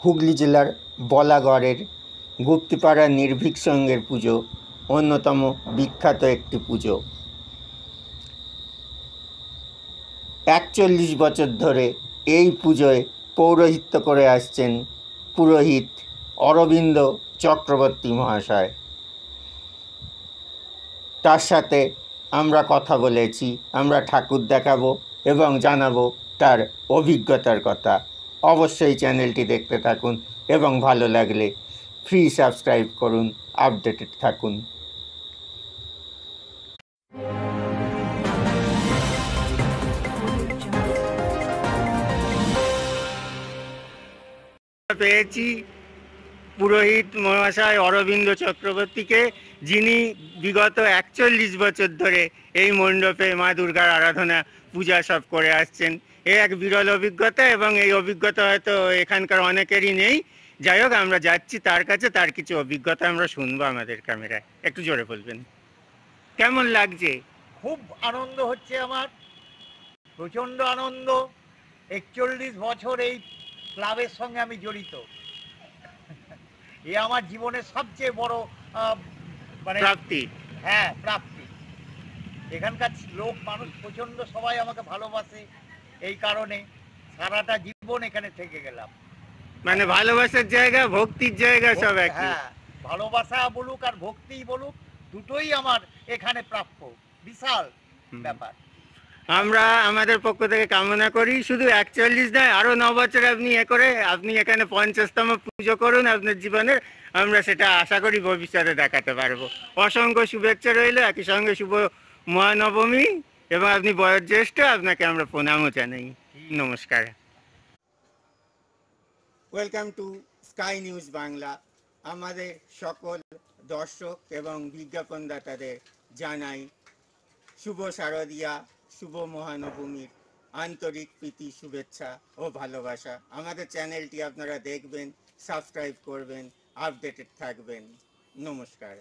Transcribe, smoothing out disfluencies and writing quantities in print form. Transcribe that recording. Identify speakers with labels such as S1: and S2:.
S1: হুগলি জেলার বলাগড়ের গুপ্তিপাড়া নির্ভীক সংঘের পুজো অন্যতম বিখ্যাত একটি পুজো। 41 বছর ধরে এই পুজোয় পৌরোহিত্য করে আসছেন পুরোহিত অরবিন্দ চক্রবর্তী মহাশয়। তার সাথে আমরা কথা বলেছি, আমরা ঠাকুর দেখাবো এবং জানাবো তার অভিজ্ঞতার কথা। অবশ্যই চ্যানেলটি দেখতে থাকুন এবং ভালো লাগলে ফ্রি সাবস্ক্রাইব করুন, আপডেটেড থাকুন। পেয়েছি পুরোহিত মহাশয় অরবিন্দ চক্রবর্তীকে, যিনি বিগত 41 বছর ধরে এই মণ্ডপে মা দুর্গার আরাধনা পূজা সব করে আসছেন। এ এক বিরল অভিজ্ঞতা এবং এই অভিজ্ঞতা হয়তো এখানকার অনেকেরই নেই। যাই হোক, আমরা যাচ্ছি তার কাছে, তার কিছু অভিজ্ঞতা আমরা শুনবো আমাদের ক্যামেরায়। একটু জোরে বলবেন, কেমন লাগছে?
S2: খুব আনন্দ হচ্ছে আমার, প্রচণ্ড আনন্দ। 41 বছর এই ক্লাবের সঙ্গে আমি জড়িত। এ আমার জীবনের সবচেয়ে বড় মানে
S1: প্রাপ্তি।
S2: হ্যাঁ, প্রাপ্তি। এখানকার লোক মানুষ প্রচণ্ড সবাই আমাকে ভালোবাসে, এই কারণে সারাটা জীবন এখানে থেকে গেলাম।
S1: মানে ভালোবাসার জায়গা, ভক্তির জায়গা সব একই।
S2: হ্যাঁ, ভালোবাসা বলুক আর ভক্তি বলুক, দুটোই আমার এখানে প্রাপ্য। বিশাল ব্যাপার।
S1: আমরা আমাদের পক্ষ থেকে কামনা করি শুধু 41 নয়, আরো 9 বছর আপনি আপনি এখানে 50তম পুজো করুন আপনার জীবনের। আমরা সেটা আশা করি ভবিষ্যতে দেখাতে পারবো। অসংখ্য শুভেচ্ছা রইল, একই সঙ্গে শুভ মহানবমী, এবং আপনি বয়োজ্যেষ্ঠ, আপনাকে আমরা প্রণামও জানাই। নমস্কার। Welcome to sky news Bangla. আমাদের সকল দর্শক এবং বিজ্ঞাপনদাতাদের জানাই শুভ শারদীয়া, শুভ মহানবমীর আন্তরিক প্রীতি, শুভেচ্ছা ও ভালোবাসা। আমাদের চ্যানেলটি আপনারা দেখবেন, সাবস্ক্রাইব করবেন, আপডেটেড থাকবেন। নমস্কার।